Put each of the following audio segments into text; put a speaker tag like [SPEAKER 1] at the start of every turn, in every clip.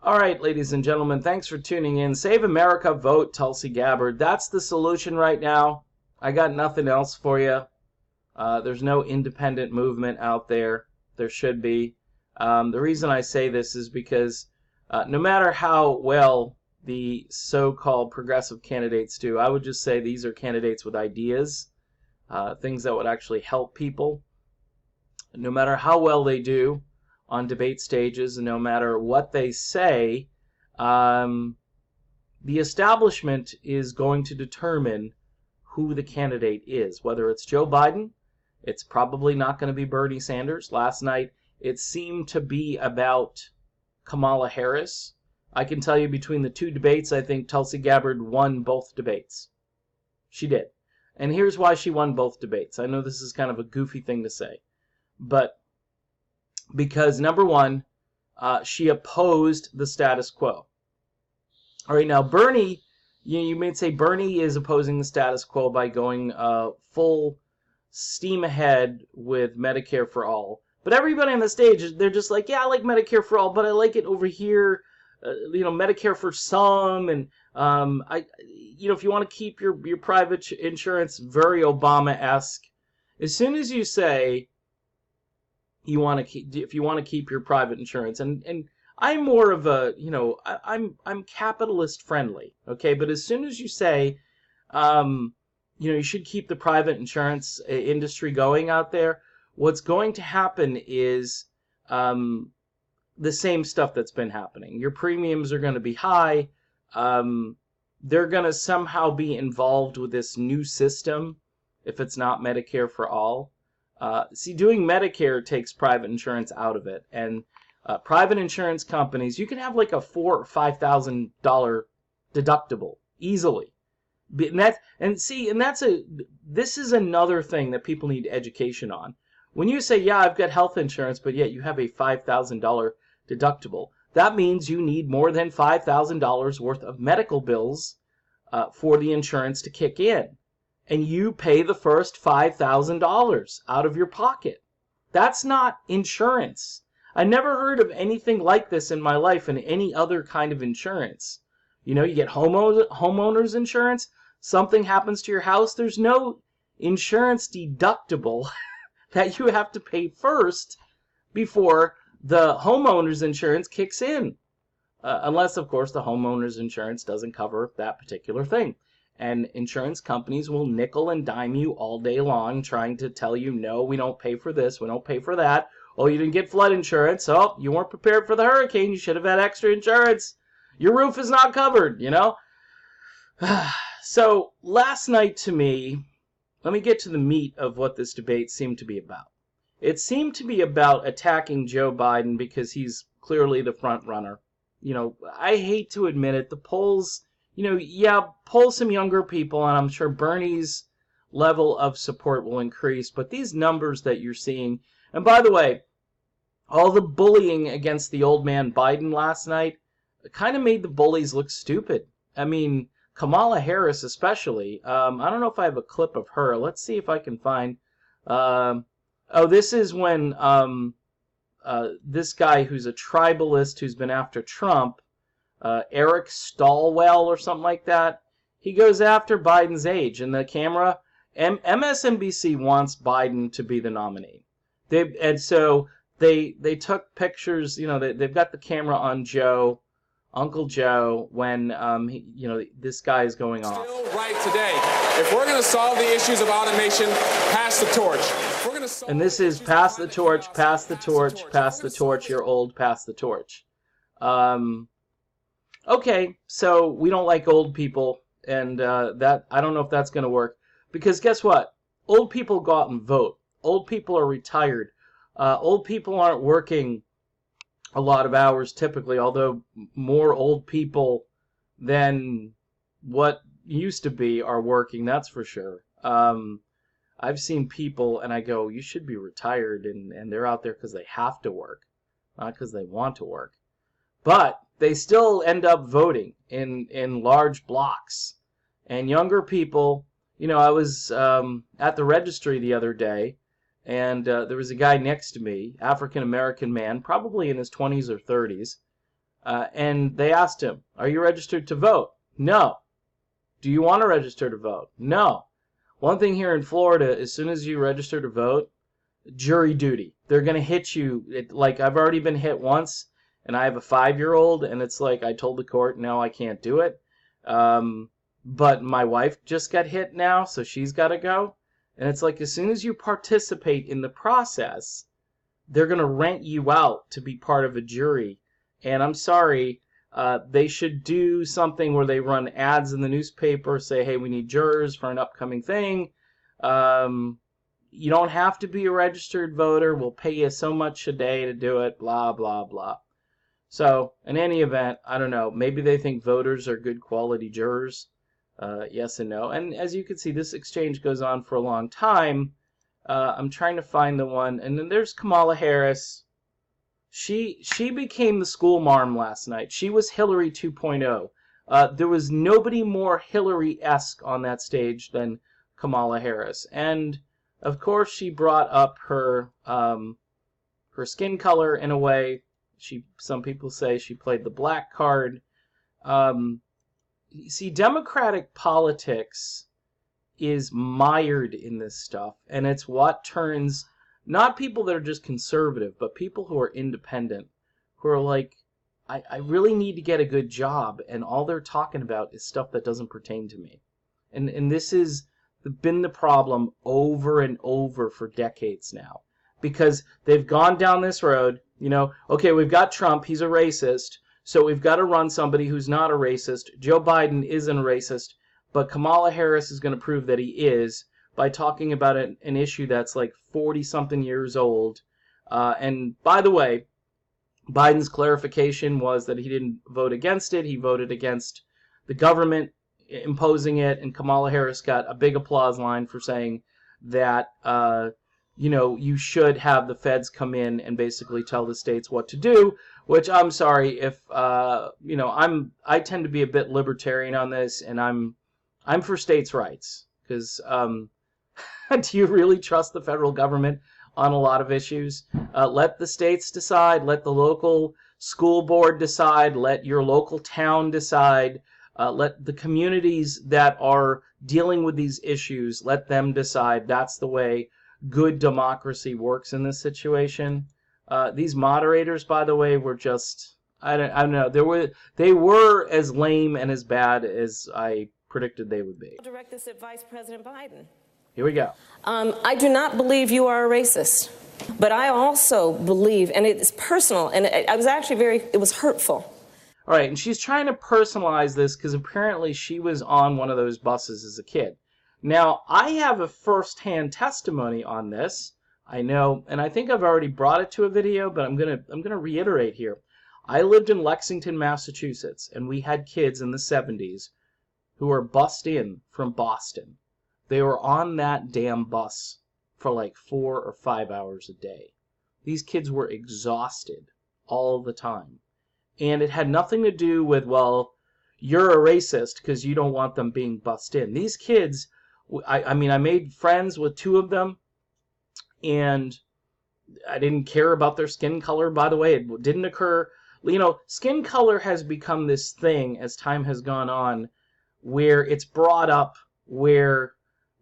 [SPEAKER 1] All right, ladies and gentlemen, thanks for tuning in. Save America, vote Tulsi Gabbard. That's the solution right now. I got nothing else for you. There's no independent movement out there. There should be. The reason I say this is because no matter how well the so-called progressive candidates do, I would just say these are candidates with ideas, things that would actually help people. No matter how well they do on debate stages, and no matter what they say, the establishment is going to determine who the candidate is. Whether it's Joe Biden, it's probably not going to be Bernie Sanders. Last night, it seemed to be about Kamala Harris. I can tell you between the two debates, I think Tulsi Gabbard won both debates. She did. And here's why she won both debates. I know this is kind of a goofy thing to say, but because, number one, she opposed the status quo. All right, now Bernie, you may say Bernie is opposing the status quo by going full steam ahead with Medicare for all. But everybody on the stage, they're just like, yeah, I like Medicare for all, but I like it over here, Medicare for some, and if you want to keep your private insurance, very Obama-esque. As soon as you say you want to keep, if you want to keep your private insurance, and I'm more of a, I'm capitalist friendly, okay? But as soon as you say, you should keep the private insurance industry going out there, what's going to happen is the same stuff that's been happening. Your premiums are going to be high. They're going to somehow be involved with this new system if it's not Medicare for all. See, doing Medicare takes private insurance out of it. And private insurance companies, you can have like a $4,000 or $5,000 deductible easily. This is another thing that people need education on. When you say, yeah, I've got health insurance, but yet you have a $5,000 deductible, that means you need more than $5,000 worth of medical bills for the insurance to kick in. And you pay the first $5,000 out of your pocket. That's not insurance. I never heard of anything like this in my life in any other kind of insurance. You get homeowners insurance, something happens to your house, there's no insurance deductible that you have to pay first before the homeowner's insurance kicks in. Unless, of course, the homeowner's insurance doesn't cover that particular thing. And insurance companies will nickel and dime you all day long trying to tell you, no, we don't pay for this, we don't pay for that. Oh, you didn't get flood insurance. Oh, you weren't prepared for the hurricane. You should have had extra insurance. Your roof is not covered, So last night to me, let me get to the meat of what this debate seemed to be about. It seemed to be about attacking Joe Biden because he's clearly the front runner. I hate to admit it, the polls, poll some younger people, and I'm sure Bernie's level of support will increase. But these numbers that you're seeing, and by the way, all the bullying against the old man Biden last night kind of made the bullies look stupid. I mean, Kamala Harris especially. I don't know if I have a clip of her. Let's see if I can find. This is when this guy who's a tribalist who's been after Trump, Eric Stallwell or something like that, he goes after Biden's age. And the camera, MSNBC wants Biden to be the nominee. So they took pictures, they've got the camera on Joe, Uncle Joe, when this guy is going off.
[SPEAKER 2] Still right today. If we're going to solve the issues of automation, pass the torch.
[SPEAKER 1] And this is pass the torch, pass the torch, pass the torch. You're old, pass the torch. Okay, so we don't like old people, and that I don't know if that's going to work, because guess what? Old people go out and vote. Old people are retired. Old people aren't working a lot of hours typically, although more old people than what used to be are working, that's for sure. I've seen people and I go, you should be retired, and they're out there because they have to work, not because they want to work. But they still end up voting in large blocks. And younger people, I was at the registry the other day, and there was a guy next to me, African-American man, probably in his 20s or 30s. And they asked him, "Are you registered to vote?" "No." "Do you want to register to vote?" "No." One thing here in Florida, as soon as you register to vote, jury duty. They're going to hit you. Like, I've already been hit once, and I have a 5-year-old, and it's like I told the court, no, I can't do it. But my wife just got hit now, so she's got to go. And it's like, as soon as you participate in the process, they're going to rent you out to be part of a jury. And I'm sorry, they should do something where they run ads in the newspaper, say, hey, we need jurors for an upcoming thing. You don't have to be a registered voter. We'll pay you so much a day to do it, blah, blah, blah. So, in any event, I don't know. Maybe they think voters are good quality jurors. Yes and no. And as you can see, this exchange goes on for a long time. I'm trying to find the one. And then there's Kamala Harris. She became the school marm last night. She was Hillary 2.0. There was nobody more Hillary-esque on that stage than Kamala Harris. And of course, she brought up her skin color in a way. Some people say she played the black card. You see, Democratic politics is mired in this stuff, and it's what turns not people that are just conservative, but people who are independent, who are like, I really need to get a good job, and all they're talking about is stuff that doesn't pertain to me. And this is been the problem over and over for decades now, because they've gone down this road. Okay, we've got Trump, he's a racist, so we've got to run somebody who's not a racist. Joe Biden isn't a racist, but Kamala Harris is going to prove that he is by talking about an issue that's like 40-something years old. And by the way, Biden's clarification was that he didn't vote against it. He voted against the government imposing it, and Kamala Harris got a big applause line for saying that, you should have the feds come in and basically tell the states what to do, which I'm sorry if, I tend to be a bit libertarian on this, and I'm for states' rights, because do you really trust the federal government on a lot of issues? Let the states decide, let the local school board decide, let your local town decide. Let the communities that are dealing with these issues, let them decide. That's the way good democracy works in this situation. These moderators, by the way, were just, I don't know. They were as lame and as bad as I predicted they would be.
[SPEAKER 3] I'll direct this at Vice President Biden.
[SPEAKER 1] Here we go.
[SPEAKER 3] I do not believe you are a racist, but I also believe, and it's personal, and it was hurtful.
[SPEAKER 1] All right, and she's trying to personalize this because apparently she was on one of those buses as a kid. Now, I have a first-hand testimony on this. I know, and I think I've already brought it to a video, but I'm gonna reiterate here. I lived in Lexington, Massachusetts, and we had kids in the 70s who were bussed in from Boston. They were on that damn bus for like 4 or 5 hours a day. These kids were exhausted all the time. And it had nothing to do with, well, you're a racist because you don't want them being bussed in. These kids, I made friends with 2 of them, and I didn't care about their skin color, by the way. It didn't occur. Skin color has become this thing as time has gone on where it's brought up where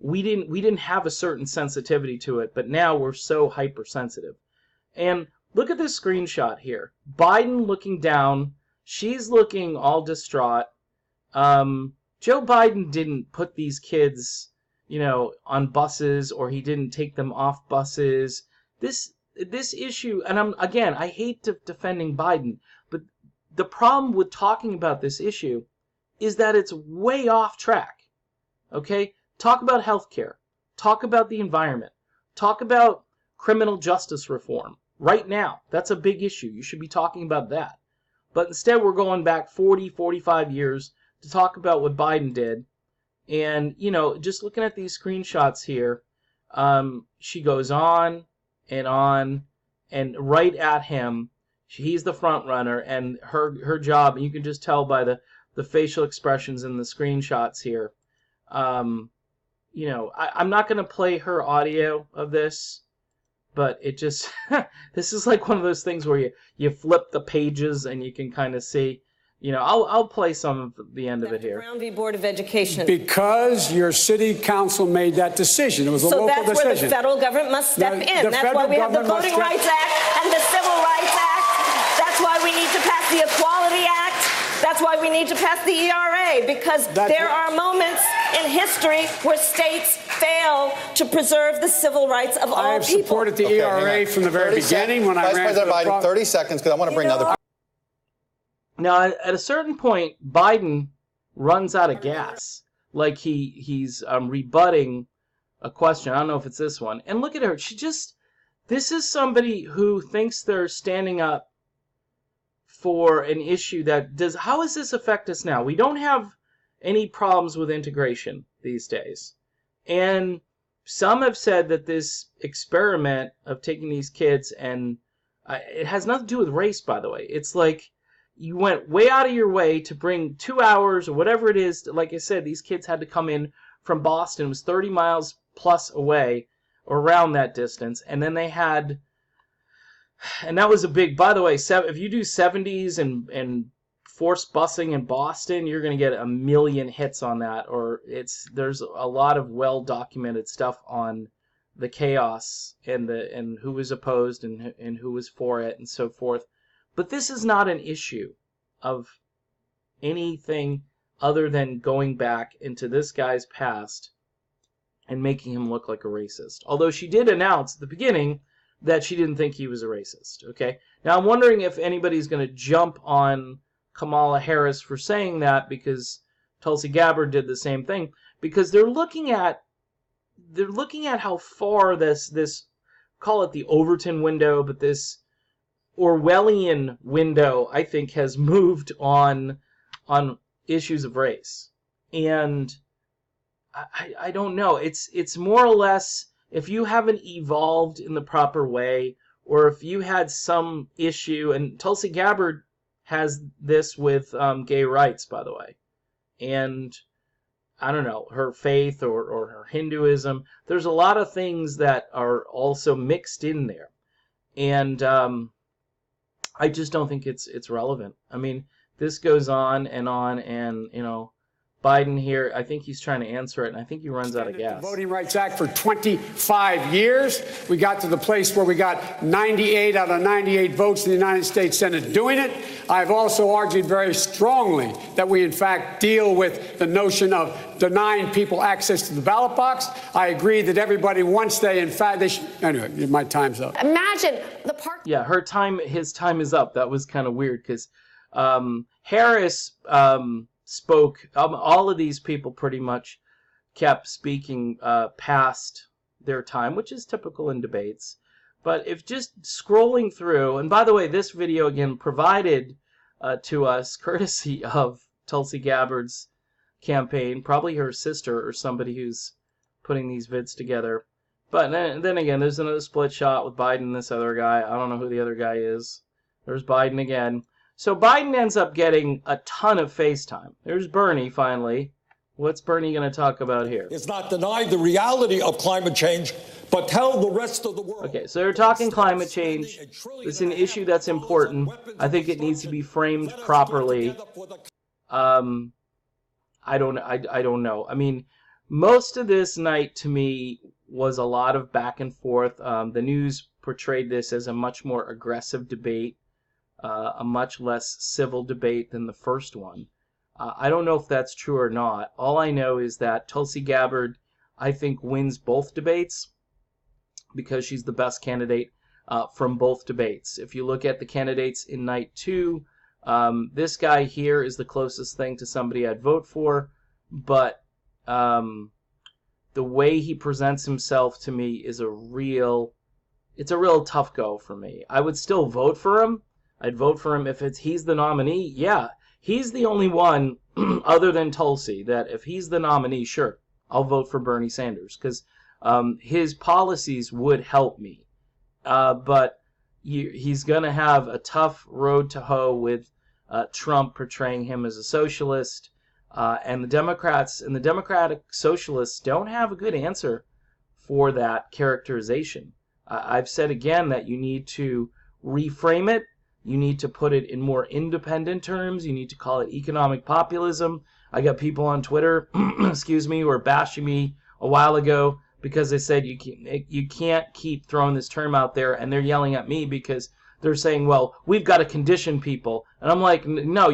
[SPEAKER 1] we didn't have a certain sensitivity to it, but now we're so hypersensitive. And look at this screenshot here. Biden looking down. She's looking all distraught. Joe Biden didn't put these kids, on buses, or he didn't take them off buses. This issue, and I hate defending Biden, but the problem with talking about this issue is that it's way off track. Okay? Talk about healthcare. Talk about the environment. Talk about criminal justice reform. Right now, that's a big issue. You should be talking about that. But instead, we're going back 40, 45 years to talk about what Biden did. And, just looking at these screenshots here, she goes on, and right at him, he's the front runner, and her job, and you can just tell by the facial expressions in the screenshots here. I'm not going to play her audio of this, but it just this is like one of those things where you flip the pages and you can kind of see. You know, I'll play some of the end of it here.
[SPEAKER 3] Brown v. Board of Education.
[SPEAKER 4] Because your city council made that decision. It was a local decision.
[SPEAKER 3] So that's where the federal government must step in. That's why we have the Voting Rights Act and the Civil Rights Act. That's why we need to pass the Equality Act. That's why we need to pass the ERA, because there are moments in history where states fail to preserve the civil rights of all people.
[SPEAKER 4] I have supported the ERA from the very beginning when I ran
[SPEAKER 5] Vice President Biden, 30 seconds, because I want to bring another.
[SPEAKER 1] Now, at a certain point, Biden runs out of gas. Like he's rebutting a question. I don't know if it's this one. And look at her. This is somebody who thinks they're standing up for an issue that does. How does this affect us now? We don't have any problems with integration these days. And some have said that this experiment of taking these kids, and it has nothing to do with race, by the way. It's like, you went way out of your way to bring 2 hours or whatever it is. Like I said, these kids had to come in from Boston. It was 30 miles plus away, or around that distance. And then they had, and that was a big, by the way, if you do 70s and forced busing in Boston, you're going to get 1 million hits on that. Or there's a lot of well-documented stuff on the chaos and who was opposed and who was for it and so forth. But this is not an issue of anything other than going back into this guy's past and making him look like a racist. Although she did announce at the beginning that she didn't think he was a racist. Okay. Now I'm wondering if anybody's going to jump on Kamala Harris for saying that, because Tulsi Gabbard did the same thing. Because they're looking at how far this call it the Overton window, but this Orwellian window, I think, has moved on issues of race. And I don't know. It's more or less, if you haven't evolved in the proper way, or if you had some issue, and Tulsi Gabbard has this with gay rights, by the way, and I don't know, her faith or her Hinduism. There's a lot of things that are also mixed in there. And I just don't think it's relevant. I mean, this goes on, and you know, Biden here, I think he's trying to answer it, and I think he runs out of gas.
[SPEAKER 4] The Voting Rights Act for 25 years. We got to the place where we got 98 out of 98 votes in the United States Senate doing it. I've also argued very strongly that we, in fact, deal with the notion of denying people access to the ballot box. I agree that everybody, once they, in fact, they should. Anyway, my time's up.
[SPEAKER 3] Imagine the part.
[SPEAKER 1] Yeah, his time is up. That was kind of weird, because Harris spoke. All of these people pretty much kept speaking past their time, which is typical in debates. But if just scrolling through, and by the way, this video again provided to us courtesy of Tulsi Gabbard's campaign, probably her sister or somebody who's putting these vids together. But then again, there's another split shot with Biden and this other guy. I don't know who the other guy is. There's Biden again. So Biden ends up getting a ton of FaceTime. There's Bernie, finally. What's Bernie going to talk about here?
[SPEAKER 6] It's not deny the reality of climate change, but tell the rest of the world.
[SPEAKER 1] Okay, so they're talking climate change. It's an issue that's important. I think it needs to be framed properly. I don't know. I mean, most of this night to me was a lot of back and forth. The news portrayed this as a much more aggressive debate, a much less civil debate than the first one. I don't know if that's true or not. All I know is that Tulsi Gabbard, I think, wins both debates because she's the best candidate from both debates. If you look at the candidates in night 2, this guy here is the closest thing to somebody I'd vote for, but the way he presents himself to me is it's a real tough go for me. I would still vote for him. I'd vote for him if he's the nominee. Yeah, he's the only one other than Tulsi that if he's the nominee, sure, I'll vote for Bernie Sanders because his policies would help me. But he's going to have a tough road to hoe with Trump portraying him as a socialist. And the Democrats and the Democratic Socialists don't have a good answer for that characterization. I've said again that you need to reframe it. You need to put it in more independent terms. You need to call it economic populism. I got people on Twitter, excuse me, who were bashing me a while ago because they said you can't keep throwing this term out there, and they're yelling at me because they're saying, well, we've got to condition people. And I'm like, no,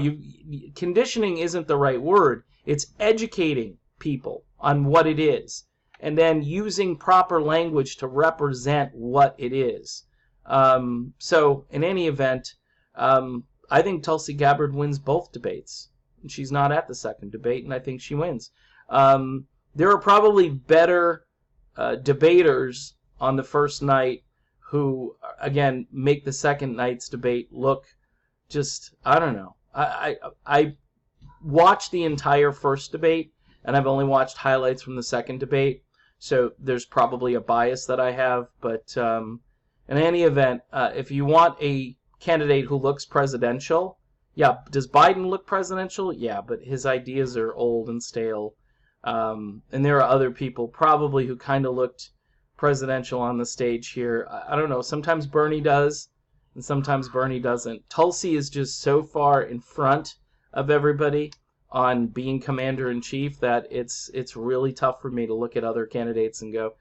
[SPEAKER 1] conditioning isn't the right word. It's educating people on what it is, and then using proper language to represent what it is. So in any event, I think Tulsi Gabbard wins both debates. She's not at the second debate, and I think she wins. There are probably better debaters on the first night who, again, make the second night's debate look just, I don't know. I watched the entire first debate, and I've only watched highlights from the second debate, so there's probably a bias that I have. But in any event, if you want a candidate who looks presidential, yeah, does Biden look presidential? Yeah, but his ideas are old and stale. And there are other people probably who kind of looked presidential on the stage here. I don't know. Sometimes Bernie does, and sometimes Bernie doesn't. Tulsi is just so far in front of everybody on being commander-in-chief that it's really tough for me to look at other candidates and go,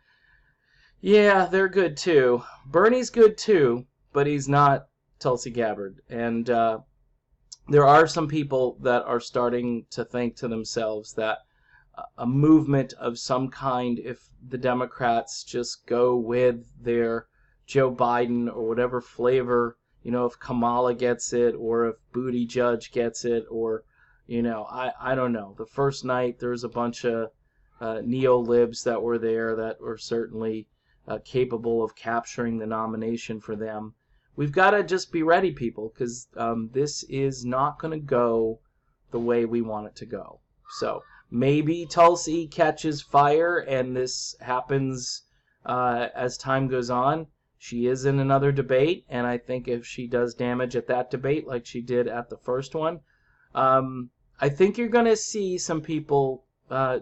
[SPEAKER 1] yeah, they're good too. Bernie's good too, but he's not Tulsi Gabbard. And there are some people that are starting to think to themselves that a movement of some kind, if the Democrats just go with their Joe Biden or whatever flavor, if Kamala gets it or if Buttigieg gets it, or, I don't know. The first night there was a bunch of neo-libs that were there that were certainly capable of capturing the nomination for them. We've got to just be ready, people, because this is not going to go the way we want it to go. So maybe Tulsi catches fire and this happens as time goes on. She is in another debate, and I think if she does damage at that debate like she did at the first one, I think you're going to see some people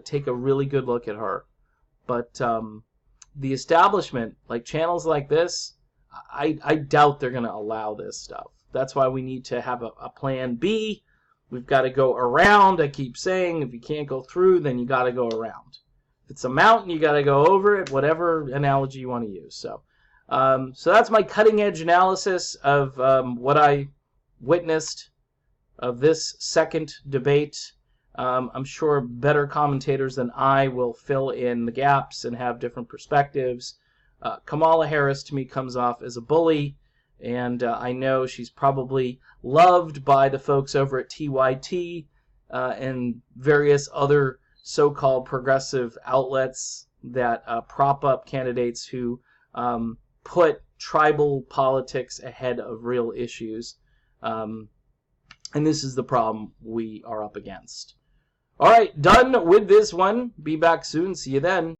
[SPEAKER 1] take a really good look at her. But the establishment, like channels like this, I doubt they're going to allow this stuff. That's why we need to have a plan B. We've got to go around. I keep saying if you can't go through, then you got to go around. If it's a mountain, you got to go over it, whatever analogy you want to use. So that's my cutting edge analysis of what I witnessed of this second debate. I'm sure better commentators than I will fill in the gaps and have different perspectives. Kamala Harris, to me, comes off as a bully, and I know she's probably loved by the folks over at TYT and various other so-called progressive outlets that prop up candidates who put tribal politics ahead of real issues. And this is the problem we are up against. All right, done with this one. Be back soon. See you then.